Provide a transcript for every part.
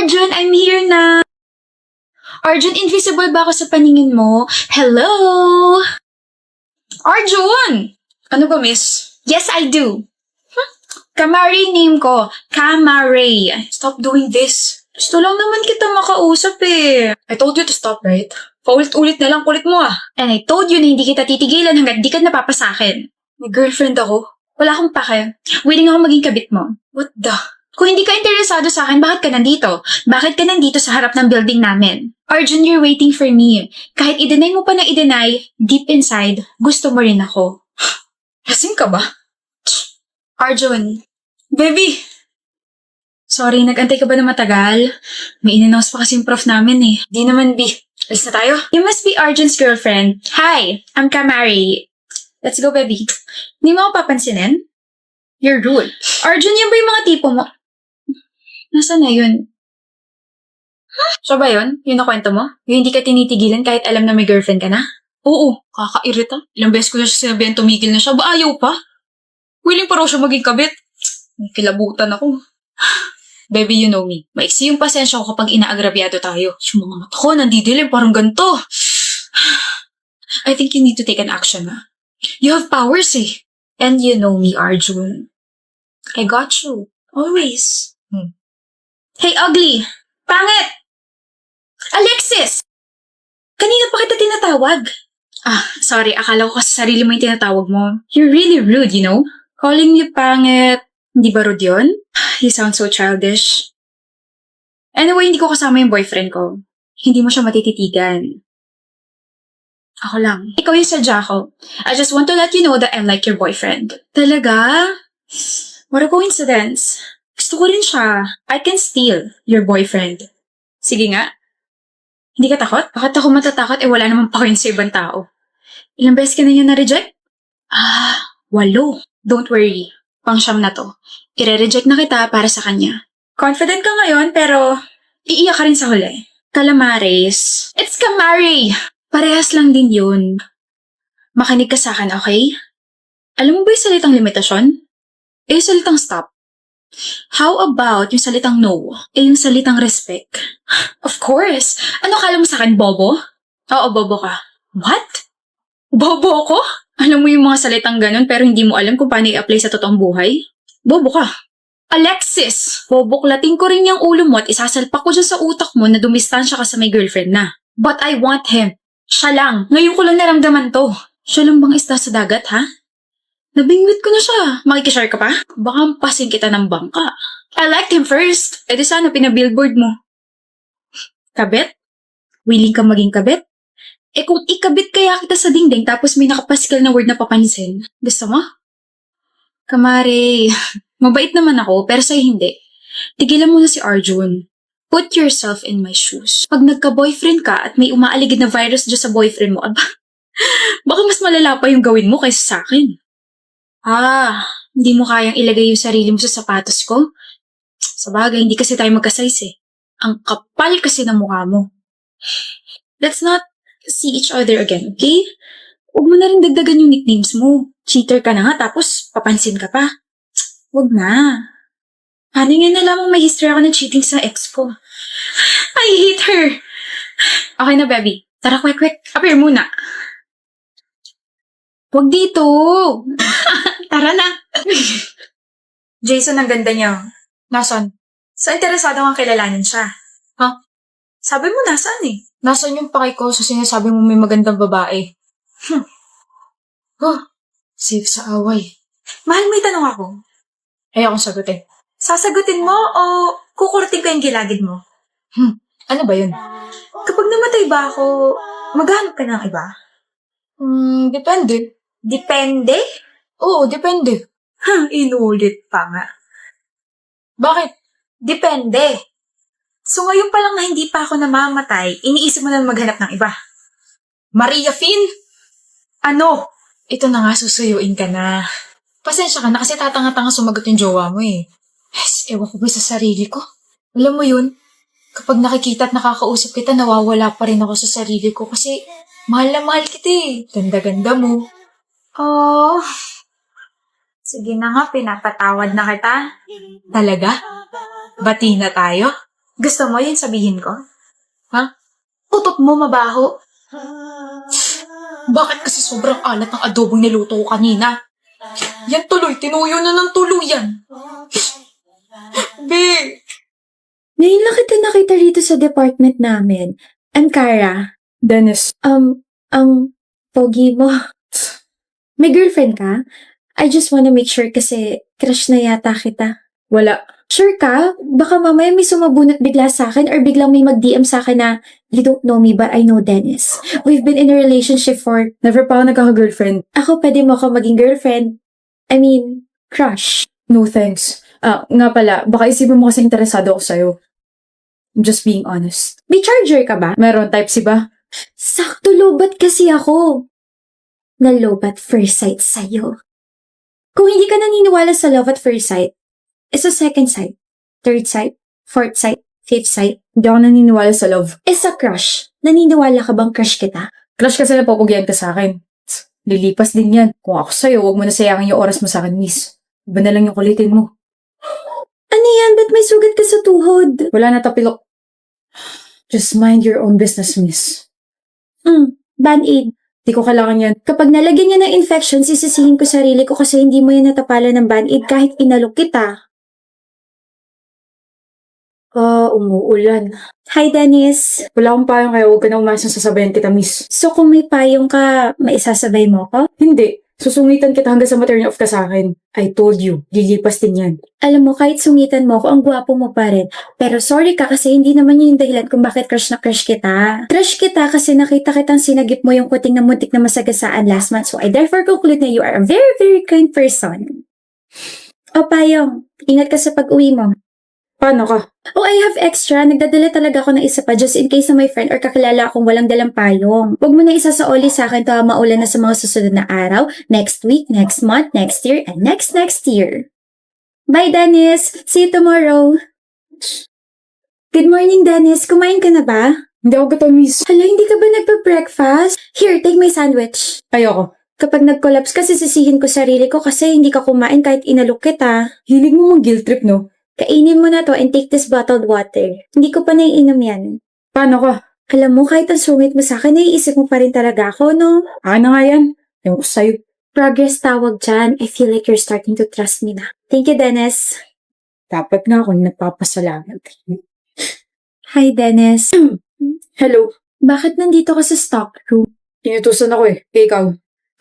Arjun, I'm here na. Arjun, invisible ba ako sa paningin mo? Hello? Arjun! Ano ba, miss? Yes, I do. Kamari name ko. Kamari. Stop doing this. Gusto lang naman kita makausap eh. I told you to stop, right? Paulit-ulit na lang kulit mo ah. And I told you na hindi kita titigilan hanggat di ka napapasakin. May girlfriend ako. Wala akong pake. Willing ako maging kabit mo. What the? Kung hindi ka interesado sa akin, bakit ka nandito? Bakit ka nandito sa harap ng building namin? Arjun, you're waiting for me. Kahit i-deny mo pa na i-deny, deep inside, gusto mo rin ako. Lasing ka ba? Arjun. Baby! Sorry, nag-antay ka ba na matagal? May in-announce pa kasing prof namin eh. Di naman, B. Alis na tayo? You must be Arjun's girlfriend. Hi, I'm Kamari. Let's go, baby. Hindi mo ako papansinin? You're rude. Arjun, yan ba yung mga tipo mo? Nasaan na yun? Siya ba yun? Yung nakwento mo? Yung hindi ka tinitigilan kahit alam na may girlfriend ka na? Oo, kakairita. Ilang beses ko na siya sinabihan tumigil na siya. Ba ayaw pa? Willing pa raw siya maging kabit. May kilabutan ako. Baby, you know me. Maiksi yung pasensya ko kapag inaagrabyado tayo. Yung mga mata ko, nandidilim, parang ganito. I think you need to take an action, ha? You have powers, eh. And you know me, Arjun. I got you. Always. Hey, ugly! Pangit! Alexis! Kanina pa kita tinatawag. Sorry. Akala ko kasi sarili mo yung tinatawag mo. You're really rude, you know? Calling you pangit. Hindi ba rude yun? You sound so childish. Anyway, hindi ko kasama yung boyfriend ko. Hindi mo siya matititigan. Ako lang. Ikaw yung sadya ko. I just want to let you know that I like your boyfriend. Talaga? What a coincidence. Gusto ko rin siya. I can steal your boyfriend. Sige nga. Hindi ka takot? Bakit ako matatakot? Wala namang pakin sa ibang tao. Ilang beses ka na niya na-reject? 8. Don't worry. Pang-siyam na to. Ire-reject na kita para sa kanya. Confident ka ngayon, pero iiyak ka rin sa huli. Calamares. It's Kamari! Parehas lang din yun. Makinig ka sa akin, okay? Alam mo ba yung salitang limitasyon? Yung salitang stop. How about yung salitang no? Yung salitang respect? Of course! Ano akala mo sa akin, bobo? Oo, bobo ka. What? Bobo ko? Alam mo yung mga salitang ganun pero hindi mo alam kung paano i-apply sa totoong buhay? Bobo ka. Alexis! Boboklating ko rin yung ulo mo at isasalpak ko dyan sa utak mo na dumistansya ka sa may girlfriend na. But I want him. Siya lang. Ngayon ko lang naramdaman to. Siya lang bang isda sa dagat, ha? Nabingwit ko na siya. Makikishare ka pa? Baka pasing kita ng bangka. I liked him first. E di sana pinabillboard mo. Kabit? Willing ka maging kabit? Kung ikabit kaya kita sa dingding tapos may nakapasikal na word na papansin, gusto mo? Kamari, mabait naman ako pero sa'yo hindi. Tigilan mo na si Arjun. Put yourself in my shoes. Pag nagka-boyfriend ka at may umaaligid na virus dyan sa boyfriend mo, baka mas malala pa yung gawin mo kaysa sa akin. Hindi mo kayang ilagay yung sarili mo sa sapatos ko? Sa bagay, hindi kasi tayo magka-size eh. Ang kapal kasi ng mukha mo. Let's not see each other again, okay? Huwag mo na rin dagdagan yung nicknames mo. Cheater ka na nga, tapos papansin ka pa. Huwag na. Paano nga nalamang may history ako ng cheating sa ex ko? I hate her! Okay na, baby. Tara, quick. Appear muna. Huwag dito! Tara na! Jason, ang ganda niya. Nasaan? So, interesado kang kilalanin siya. Sabi mo nasaan eh? Nasaan yung paki ko sa sinasabi mo may magandang babae? Safe sa away. Mahal, may tanong ako. Ayokong sagutin. Sasagutin mo o kukurting ko yung gilagid mo? Ano ba yun? Kapag namatay ba ako, maghanap ka ng iba? Depende. Depende? Oo, depende. Inulit pa nga. Bakit? Depende. So ngayon pa lang na hindi pa ako namamatay, iniisip mo na maghanap ng iba. Maria Finn? Ano? Ito na nga, susuyuin ka na. Pasensya ka na kasi tatanga-tanga sumagot yung jowa mo eh. Ewan ko ba sa sarili ko? Alam mo yun, kapag nakikita at nakakausap kita, nawawala pa rin ako sa sarili ko kasi mahal na mahal kita eh. Ganda-ganda mo. Sige na nga, pinapatawad na kita. Talaga? Bati na tayo? Gusto mo yun sabihin ko? Ha? Utot mo mabaho. Bakit kasi sobrang alat ng adobong niluto ko kanina? Yan tuloy, tinuyo na ng tuluyan. Be! Ngayon lang kita nakita rito sa department namin. I'm Kara. Dennis, Ang pogi mo. May girlfriend ka? I just wanna make sure kasi crush na yata kita. wala. Sure ka? Baka mamaya may sumabunot bigla sa akin or biglang may mag-DM sa akin na you don't know me but I know Dennis. We've been in a relationship for... Never pa ako nagkaka-girlfriend. Ako pwede mo ako maging girlfriend. I mean, crush. No thanks. Nga pala, baka isipin mo kasi interesado ako sa'yo. I'm just being honest. May charger ka ba? Meron, type C ba? Sakto lobat kasi ako. Nalobat first sight sa'yo. Kung hindi ka naniniwala sa love at first sight, sa second sight, third sight, fourth sight, fifth sight, Hindi ako naniniwala sa love. sa crush. Naniniwala ka bang crush kita? Crush kasi napapugyan ka sa akin. Lilipas din yan. Kung ako sa'yo, huwag mo na sayangin yung oras mo sa akin, miss. Iba na lang yung kulitin mo. Ano yan? Ba't may sugat ka sa tuhod? Wala na tapilok. Just mind your own business, miss. Band-aid. Di ko kailangan yan. Kapag nalagyan niya ng infection, sisisihin ko sarili ko kasi hindi mo yan natapalan ng band-aid kahit inalok kita. Umuulan. Hi, Dennis. Wala akong payong kaya huwag ka na umasang sasabayan kita, miss. So kung may payong ka, maisasabay mo ko? Hindi. Susungitan kita hanggang sa ma-turn off ka sa akin. I told you, lilipas din yan. Alam mo, kahit sungitan mo ko, ang gwapo mo pa rin. Pero sorry ka kasi hindi naman yun yung dahilan kung bakit crush na crush kita. Crush kita kasi nakita kitang sinagip mo yung kuting na muntik na masagasaan last month. So I therefore conclude na you are a very, very kind person. O payong, ingat ka sa pag-uwi mo. Paano ka? Oh, I have extra. Nagdadala talaga ako ng isa pa just in case na may friend or kakilala akong walang dalang payong. Huwag mo na isa sa oli sa akin to maulan na sa mga susunod na araw, next week, next month, next year, and next year. Bye, Dennis! See you tomorrow! Good morning, Dennis. Kumain ka na ba? Hindi ako gutom, miss. Hala, hindi ka ba nagpa-breakfast? Here, take my sandwich. Ayoko. Kapag nag-collapse kasi sisihin ko sarili ko kasi hindi ka kumain kahit inalok kita. Hilig mo mang guilt trip, no? Kainin mo na to and take this bottled water. Hindi ko pa naiinom yan. Paano ka? Alam mo, kahit ang sungit mo sa akin, naiisip mo pa rin talaga ako, no? Ano nga yan? Ewan ko sa'yo. Progress tawag dyan. I feel like you're starting to trust me na. Thank you, Dennis. Dapat nga akong nagpapasalamat. Hi, Dennis. Hello. Bakit nandito ka sa stock room? Inutusan ako eh. Ikaw.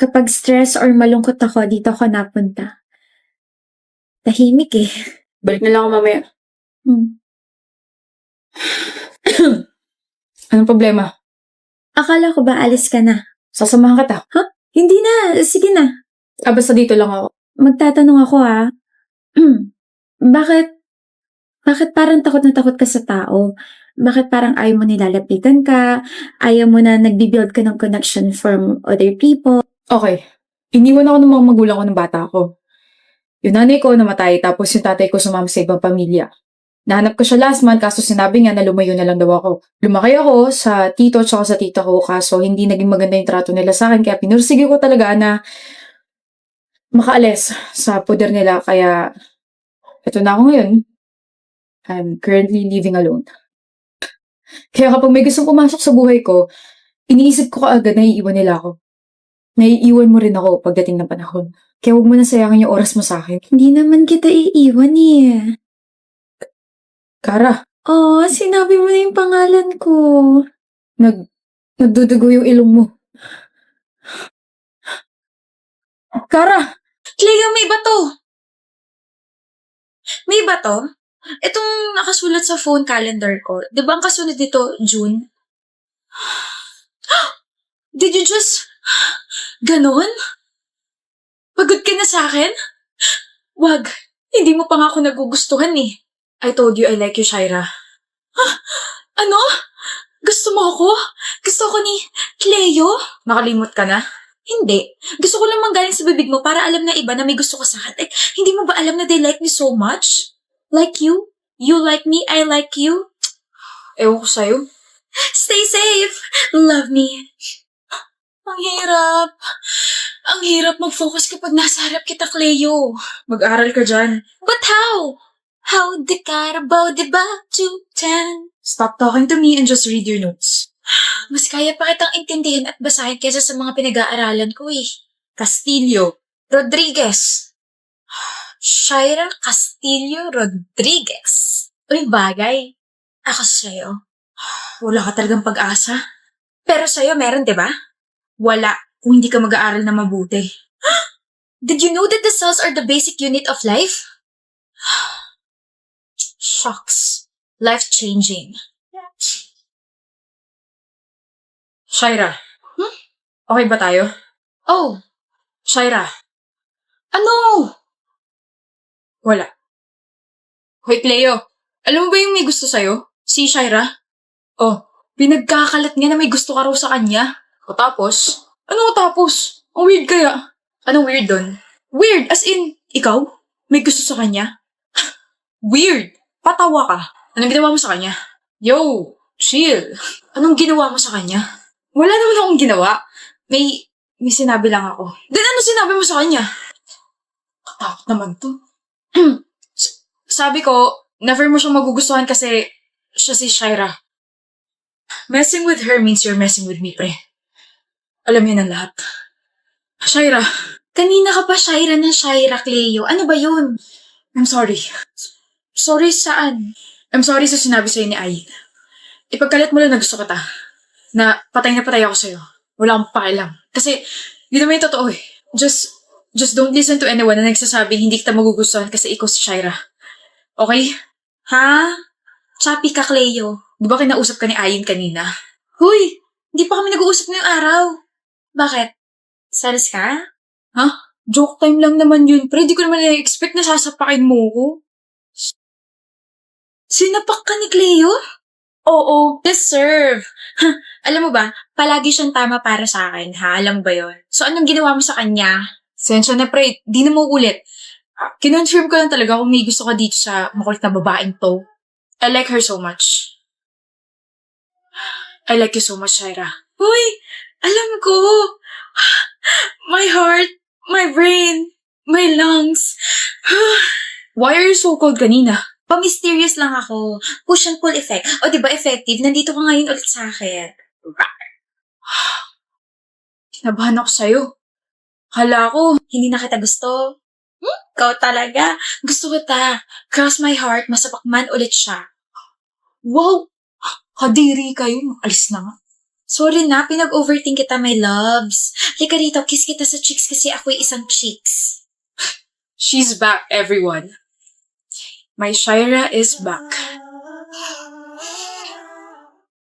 Kapag stress or malungkot ako, dito ako napunta. Tahimik eh. Balik na lang ako mamaya. Anong problema? Akala ko ba alis ka na? Sasamahan kita. Hindi na. Sige na. Basta dito lang ako. Magtatanong ako ha. Bakit parang takot na takot ka sa tao? Bakit parang ayaw mo nilalapitan ka? Ayaw mo na nagbibuild ka ng connection from other people? Okay. Iniwan ako ng mga magulang ko ng bata ko. Yung nanay ko namatay, tapos yung tatay ko sumama sa ibang pamilya. Nahanap ko siya last month, kaso sinabi niya na lumayo na lang daw ako. Lumaki ako sa tito at sa tita ko, kaso hindi naging maganda yung trato nila sa akin, kaya pinursige ko talaga na makaalis sa poder nila, kaya eto na ako ngayon. I'm currently living alone. Kaya kapag may gustong pumasok sa buhay ko, iniisip ko kaagad na iiwan nila ako. Naiiwan mo rin ako pagdating ng panahon. Kaya huwag mo na sayangin yung oras mo sa akin. Hindi naman kita iiwan eh. Kara, Oh, sinabi mo na yung pangalan ko. nagdudugo yung ilong mo. Kara! Cleo, may bato! May bato? Itong nakasulat sa phone calendar ko. Di ba ang kasunod dito, June? Did you just... Ganon? Pagod ka na sa akin? Wag. Hindi mo pa nga ako nagugustuhan eh. I told you I like you, Shaira. Ano? Gusto mo ako? Gusto ko ni Cleo? Nakalimot ka na? Hindi. Gusto ko lang manggaling sa bibig mo para alam na iba na may gusto ko sa akin. Hindi mo ba alam na they like me so much? Like you? You like me, I like you? Ewan ko sa'yo. Stay safe! Love me. Ang hirap. Ang hirap mag-focus kapag nasa harap kita, Cleo. Mag-aral ka dyan. But how? How the Carabao de ba 210? Stop talking to me and just read your notes. Mas kaya pa kitang intindihin at basahin kaysa sa mga pinag-aaralan ko eh. Castillo Rodriguez. Shaira Castillo Rodriguez. Uy, bagay. Ako sa'yo. Wala ka talagang pag-asa. Pero sa'yo meron, di ba? Wala kung hindi ka mag-aaral na mabuti. Did you know that the cells are the basic unit of life? Shocks. Life-changing. Shaira. Okay ba tayo? Oh. Shaira. Ano? Wala. Hoy, Cleo. Alam mo ba yung may gusto sa'yo? Si Shaira? Oh, pinagkakalat niya na may gusto ka raw sa kanya. O tapos? Ano tapos? Ang weird kaya. Anong weird dun? Weird, as in, ikaw? May gusto sa kanya? Weird. Patawa ka. Anong ginawa mo sa kanya? Yo, chill. Anong ginawa mo sa kanya? Wala naman akong ginawa. May sinabi lang ako. Then ano sinabi mo sa kanya? Katakot naman to. Sabi ko, never mo siyang magugustuhan kasi siya si Shaira. Messing with her means you're messing with me, pre. Alam yun ang lahat. Shaira. Kanina ka pa Shaira ng Shaira, Cleo. Ano ba yun? I'm sorry. Sorry saan? I'm sorry sa sinabi sa'yo ni Ay. Ipagkalit mo lang na gusto kita. Na patay ako sa'yo. Wala akong pakialam. Kasi, yun naman yung totoo eh. Just don't listen to anyone na nagsasabing hindi kita magugustuhan kasi ikaw si Shaira. Okay? Ha? Chappy ka, Cleo. Di ba kinausap ka ni Ayin kanina? Huy! Hindi pa kami nag-uusap ngayong araw. Bakit? Salas ka? Ha? Joke time lang naman yun, pre. Di ko naman na-expect na sasapakin mo ko. Sinapak ka ni Cleo? Oo. Deserve. Alam mo ba, palagi siyang tama para sa akin, ha? Alam mo ba yun? So, anong ginawa mo sa kanya? Sensya na, pre. Di na mo ulit. Kinonfirm ko lang talaga kung may gusto ka dito sa makulit na babaeng to. I like her so much. I like you so much, Shaira. Uy! Alam ko! My heart, my brain, my lungs. Why are you so cold kanina? Pa-mysterious lang ako. Push and pull effect. O, diba effective? Nandito ka ngayon ulit sa akin. Kinabahan ako sa'yo. Hala ko, hindi na kita gusto. Ikaw talaga. Gusto kita. Cross my heart, masapakman ulit siya. Wow! Kadiri kayo. Alis na nga. Sorry na, pinag-overthink kita, my loves. Lika rito, kiss kita sa cheeks kasi ako'y isang cheeks. She's back, everyone. My Shaira is back.